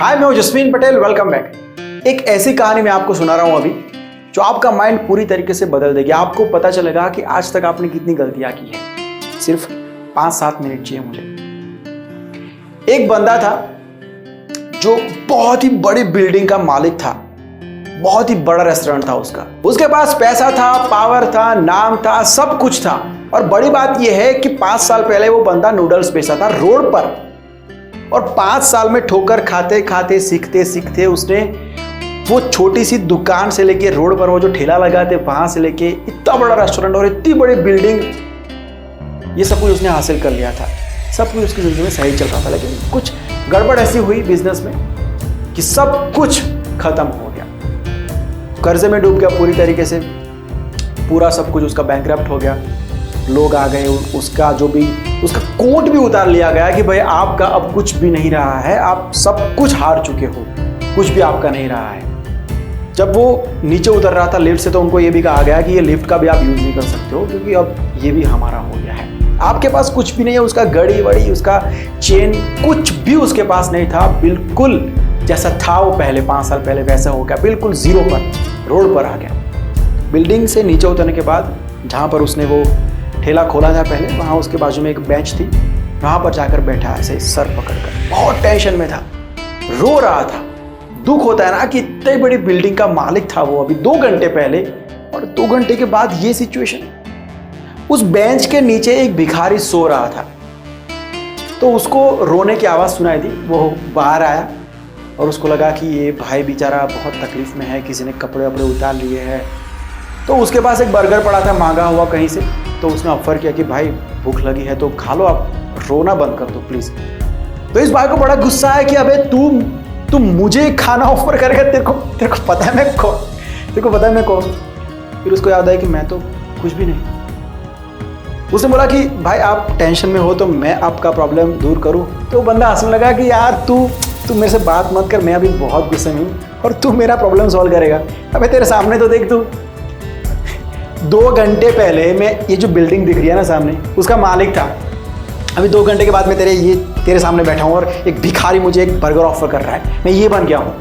हाय, मैं हूं Jasveen Patel, welcome back. एक ऐसी कहानी मैं आपको सुना रहा हूं अभी जो आपका माइंड पूरी तरीके से बदल देगी। आपको पता चलेगा कि आज तक आपने कितनी गलतियां की है। सिर्फ 5-7 मिनट चाहिए मुझे। एक बंदा था जो बहुत ही बड़ी बिल्डिंग का मालिक था, बहुत ही बड़ा रेस्टोरेंट था उसका। उसके पास पैसा था, पावर था, नाम था, सब कुछ था। और बड़ी बात यह है कि 5 साल पहले वो बंदा नूडल्स बेचा था रोड पर, और 5 साल में ठोकर खाते खाते सीखते सीखते उसने वो छोटी सी दुकान से लेके रोड पर वो जो ठेला लगाते वहां से लेके इतना बड़ा रेस्टोरेंट और इतनी बड़ी बिल्डिंग, ये सब कुछ उसने हासिल कर लिया था। सब कुछ उसकी जिंदगी में सही चल रहा था, लेकिन कुछ गड़बड़ ऐसी हुई बिजनेस में कि सब कुछ खत्म हो गया। कर्जे में डूब गया पूरी तरीके से, पूरा सब कुछ उसका बैंकरप्ट हो गया। लोग आ गए, उसका कोट भी उतार लिया गया कि भाई आपका अब कुछ भी नहीं रहा है, आप सब कुछ हार चुके हो, कुछ भी आपका नहीं रहा है। जब वो नीचे उतर रहा था लिफ्ट से तो उनको ये भी कहा गया कि ये लिफ्ट का भी आप यूज नहीं कर सकते हो, क्योंकि अब ये भी हमारा हो गया है। आपके पास कुछ भी नहीं है, उसका घड़ी वड़ी, उसका चेन, कुछ भी उसके पास नहीं था। बिल्कुल जैसा था वो पहले 5 साल पहले वैसा हो गया, बिल्कुल जीरो पर, रोड पर आ गया। बिल्डिंग से नीचे उतरने के बाद जहाँ पर उसने वो ठेला खोला था पहले, वहाँ उसके बाजू में एक बेंच थी, वहाँ पर जाकर बैठा ऐसे सर पकड़कर, बहुत टेंशन में था, रो रहा था। दुख होता है ना कि इतनी बड़ी बिल्डिंग का मालिक था वो अभी 2 घंटे पहले, और 2 घंटे के बाद ये सिचुएशन। उस बेंच के नीचे एक भिखारी सो रहा था, तो उसको रोने की आवाज़ सुनाई दी। वो बाहर आया और उसको लगा कि ये भाई बेचारा बहुत तकलीफ में है, किसी ने कपड़े वपड़े उतार लिए हैं। तो उसके पास एक बर्गर पड़ा था मांगा हुआ कहीं से, तो उसने ऑफर किया कि भाई भूख लगी है तो खा लो, आप रोना बंद कर दो प्लीज। तो इस भाई को बड़ा गुस्सा है कि अबे तू मुझे खाना ऑफर करेगा, तेरे को पता है मैं कौन, तेरे को पता है मैं कौन। फिर उसको याद आया कि मैं तो कुछ भी नहीं। उसने बोला कि भाई आप टेंशन में हो तो मैं आपका प्रॉब्लम दूर करूं। तो बंदा हंसने लगा कि यार तू मेरे से बात मत कर, मैं अभी बहुत गुस्से में हूँ और तू मेरा प्रॉब्लम सॉल्व करेगा। अबे तेरे सामने तो देख, तू 2 घंटे पहले मैं ये जो बिल्डिंग दिख रही है ना सामने, उसका मालिक था। अभी 2 घंटे के बाद मैं तेरे सामने बैठा हूँ और एक भिखारी मुझे एक बर्गर ऑफर कर रहा है, मैं ये बन गया हूँ।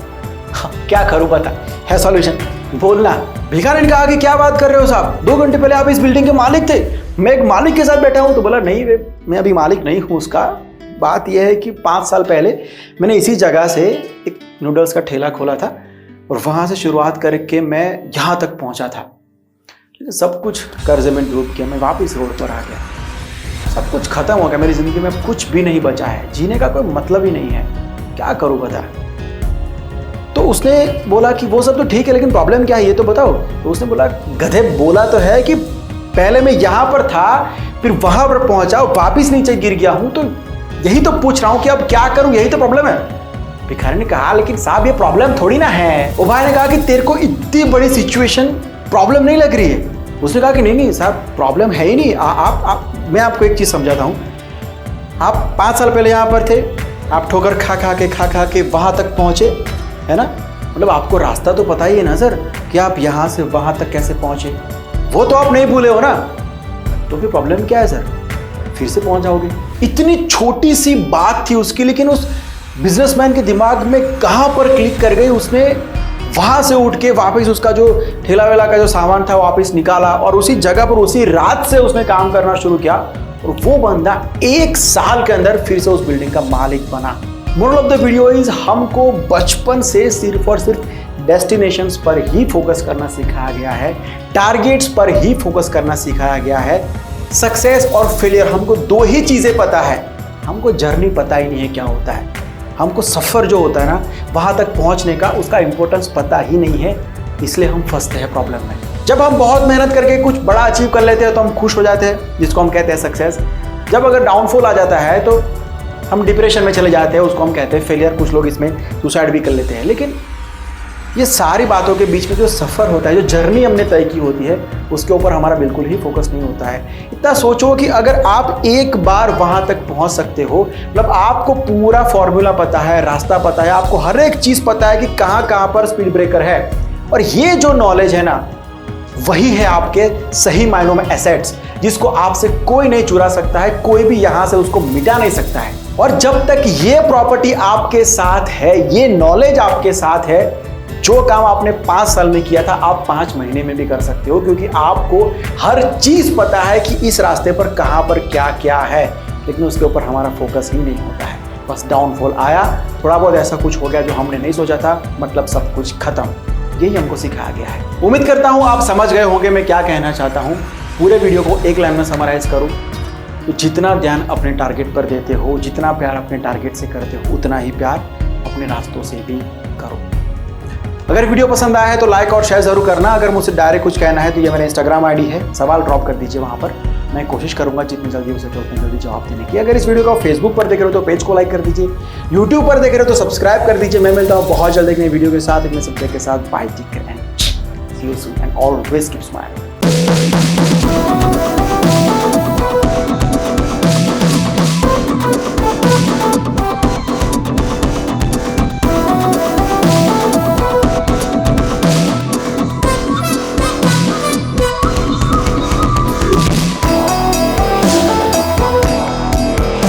हाँ, क्या करूँ बता, है सॉल्यूशन, बोलना। भिखारी ने कहा कि क्या बात कर रहे हो साहब, 2 घंटे पहले आप इस बिल्डिंग के मालिक थे, मैं एक मालिक के साथ बैठा हूँ। तो बोला नहीं वे, मैं अभी मालिक नहीं हूँ उसका। बात यह है कि 5 साल पहले मैंने इसी जगह से एक नूडल्स का ठेला खोला था और वहाँ से शुरुआत करके मैं यहाँ तक पहुँचा था। सब कुछ कर्जे में डूब गया, मैं वापस रोड पर आ गया, सब कुछ खत्म हो गया, मेरी जिंदगी में कुछ भी नहीं बचा है, जीने का कोई मतलब ही नहीं है, क्या करूं बता। तो उसने बोला कि वो सब तो ठीक है, लेकिन प्रॉब्लम क्या है ये तो बताओ। तो उसने बोला गधे, बोला तो है कि पहले मैं यहाँ पर था, फिर वहां पर पहुंचा, वापिस नीचे गिर गया हूं, तो यही तो पूछ रहा हूं कि अब क्या करूं, यही तो प्रॉब्लम है। भिखारी ने कहा लेकिन साहब ये प्रॉब्लम थोड़ी ना है। वो भाई ने कहा कि तेरे को इतनी बड़ी सिचुएशन प्रॉब्लम नहीं लग रही है। उसने कहा कि नहीं साहब प्रॉब्लम है ही नहीं। मैं आपको एक चीज़ समझाता हूँ। आप 5 साल पहले यहाँ पर थे, आप ठोकर खा के वहाँ तक पहुँचे, है ना। मतलब आपको रास्ता तो पता ही है ना सर कि आप यहाँ से वहाँ तक कैसे पहुँचे, वो तो आप नहीं भूले हो ना। तो फिर प्रॉब्लम क्या है सर, फिर से पहुँच जाओगे। इतनी छोटी सी बात थी उसकी, लेकिन उस बिजनेसमैन के दिमाग में कहाँ पर क्लिक कर गई। उसने वहां से उठ के वापस उसका जो ठेला वेला का जो सामान था वापस निकाला और उसी जगह पर उसी रात से उसने काम करना शुरू किया, और वो बंदा 1 साल के अंदर फिर से उस बिल्डिंग का मालिक बना। Moral of the video is, हमको बचपन से सिर्फ और सिर्फ डेस्टिनेशंस पर ही फोकस करना सिखाया गया है, टारगेट्स पर ही फोकस करना सिखाया गया है। सक्सेस और फेलियर, हमको 2 ही चीजें पता है, हमको जर्नी पता ही नहीं है क्या होता है। हमको सफ़र जो होता है ना वहाँ तक पहुँचने का, उसका इंपॉर्टेंस पता ही नहीं है, इसलिए हम फंसते हैं प्रॉब्लम में। जब हम बहुत मेहनत करके कुछ बड़ा अचीव कर लेते हैं तो हम खुश हो जाते हैं, जिसको हम कहते हैं सक्सेस। जब अगर डाउनफॉल आ जाता है तो हम डिप्रेशन में चले जाते हैं, उसको हम कहते हैं फेलियर। कुछ लोग इसमें सुसाइड भी कर लेते हैं। लेकिन ये सारी बातों के बीच में जो सफ़र होता है, जो जर्नी हमने तय की होती है, उसके ऊपर हमारा बिल्कुल ही फोकस नहीं होता है। इतना सोचो कि अगर आप एक बार वहाँ तक पहुँच सकते हो, मतलब आपको पूरा फॉर्मूला पता है, रास्ता पता है, आपको हर एक चीज़ पता है कि कहाँ कहाँ पर स्पीड ब्रेकर है, और ये जो नॉलेज है ना, वही है आपके सही मायनों में एसेट्स, जिसको आपसे कोई नहीं चुरा सकता है, कोई भी यहाँ से उसको मिटा नहीं सकता है। और जब तक ये प्रॉपर्टी आपके साथ है, ये नॉलेज आपके साथ है, जो काम आपने 5 साल में किया था आप 5 महीने में भी कर सकते हो, क्योंकि आपको हर चीज पता है कि इस रास्ते पर कहां पर क्या क्या है। लेकिन उसके ऊपर हमारा फोकस ही नहीं होता है। बस डाउनफॉल आया, थोड़ा बहुत ऐसा कुछ हो गया जो हमने नहीं सोचा था, मतलब सब कुछ खत्म। यही हमको सिखाया गया है। उम्मीद करता हूं आप समझ गए होंगे मैं क्या कहना चाहता हूं। पूरे वीडियो को एक लाइन में समराइज करूं तो जितना ध्यान अपने टारगेट पर देते हो, जितना प्यार अपने टारगेट से करते हो, उतना ही प्यार अपने रास्तों से भी करो। अगर वीडियो पसंद आया है तो लाइक और शेयर जरूर करना। अगर मुझसे डायरेक्ट कुछ कहना है तो ये मेरा इंस्टाग्राम आईडी है, सवाल ड्रॉप कर दीजिए वहां पर। मैं कोशिश करूंगा जितनी जल्दी हो सके उतनी जल्दी जवाब देने की। अगर इस वीडियो को आप फेसबुक पर देख रहे हो तो पेज को लाइक कर दीजिए, यूट्यूब पर देख रहे हो तो सब्सक्राइब कर दीजिए। मैं मिलता हूँ बहुत जल्द एक नई वीडियो के साथ, एक नए सब्जेक्ट के साथ। Bye, take care and see you soon and always keep smiling.